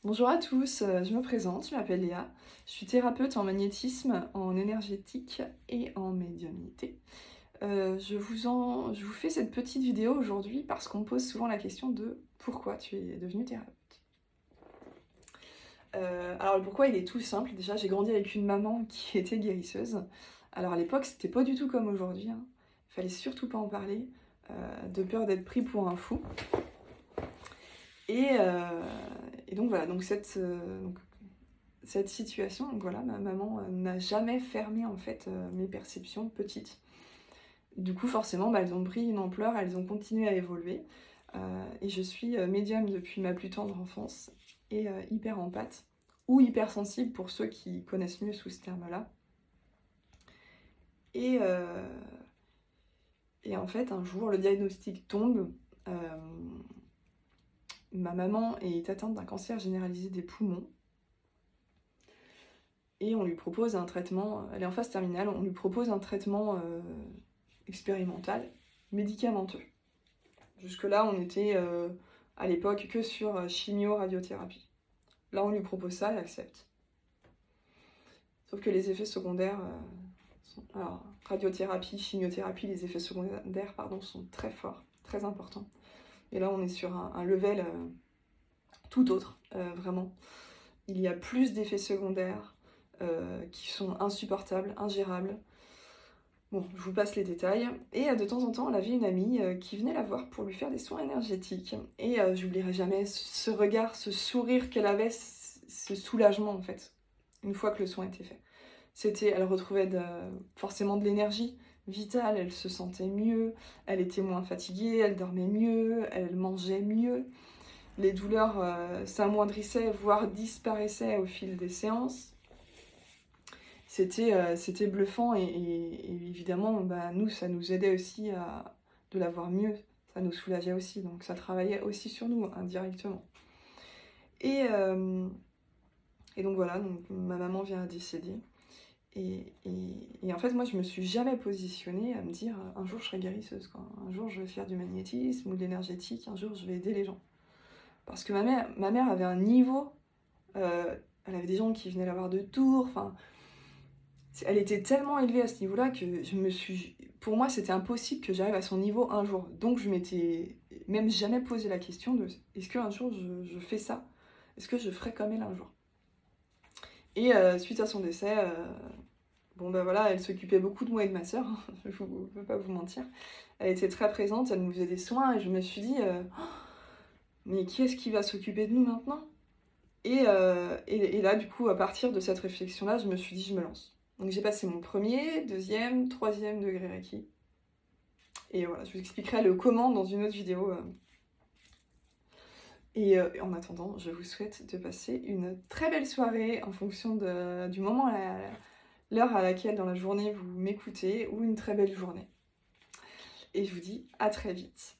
Bonjour à tous, je me présente, je m'appelle Léa, je suis thérapeute en magnétisme, en énergétique et en médiumnité. Je vous fais cette petite vidéo aujourd'hui parce qu'on me pose souvent la question de pourquoi tu es devenue thérapeute. Alors le pourquoi il est tout simple, déjà j'ai grandi avec une maman qui était guérisseuse. Alors à l'époque c'était pas du tout comme aujourd'hui, hein. Il fallait surtout pas en parler, de peur d'être pris pour un fou. Et, euh, et donc voilà, donc cette situation, donc voilà, ma maman n'a jamais fermé en fait mes perceptions petites. Du coup, forcément, elles ont pris une ampleur, elles ont continué à évoluer. Et je suis médium depuis ma plus tendre enfance et hyper empathe, ou hypersensible pour ceux qui connaissent mieux sous ce terme-là. Et, euh, et en fait, un jour, le diagnostic tombe. euh, Ma maman est atteinte d'un cancer généralisé des poumons. Et on lui propose un traitement, elle est en phase terminale, on lui propose un traitement expérimental, médicamenteux. Jusque-là, on était à l'époque que sur chimio-radiothérapie. Là, on lui propose ça, elle accepte. Sauf que les effets secondaires alors, radiothérapie, chimiothérapie, les effets secondaires sont très forts, très importants. Et là, on est sur un level tout autre, vraiment. Il y a plus d'effets secondaires qui sont insupportables, ingérables. Bon, je vous passe les détails. Et de temps en temps, elle avait une amie qui venait la voir pour lui faire des soins énergétiques. Et j'oublierai jamais ce regard, ce sourire qu'elle avait, ce soulagement en fait, une fois que le soin était fait. Elle retrouvait forcément de l'énergie vitale, elle se sentait mieux, elle était moins fatiguée, elle dormait mieux, elle mangeait mieux. Les douleurs s'amoindrissaient, voire disparaissaient au fil des séances. C'était bluffant et évidemment, nous, ça nous aidait aussi de la voir mieux. Ça nous soulageait aussi, donc ça travaillait aussi sur nous, indirectement. Et, euh, et donc voilà, donc ma maman vient à décéder. Et en fait, moi, je me suis jamais positionnée à me dire un jour je serai guérisseuse, quoi. Un jour je vais faire du magnétisme ou de l'énergétique, un jour je vais aider les gens. Parce que ma mère avait un niveau, elle avait des gens qui venaient la voir de Tours, enfin, elle était tellement élevée à ce niveau-là que pour moi, c'était impossible que j'arrive à son niveau un jour. Donc, je m'étais même jamais posé la question de est-ce qu'un jour je fais ça? Est-ce que je ferai comme elle un jour? Et suite à son décès, voilà, elle s'occupait beaucoup de moi et de ma sœur, hein, je ne veux pas vous mentir. Elle était très présente, elle nous faisait des soins et je me suis dit, mais qui est-ce qui va s'occuper de nous maintenant? Et là, du coup, à partir de cette réflexion-là, je me suis dit, je me lance. Donc j'ai passé mon premier, deuxième, troisième degré Reiki. Et voilà, je vous expliquerai le comment dans une autre vidéo. Et en attendant, je vous souhaite de passer une très belle soirée en fonction du moment, l'heure à laquelle dans la journée vous m'écoutez, ou une très belle journée. Et je vous dis à très vite.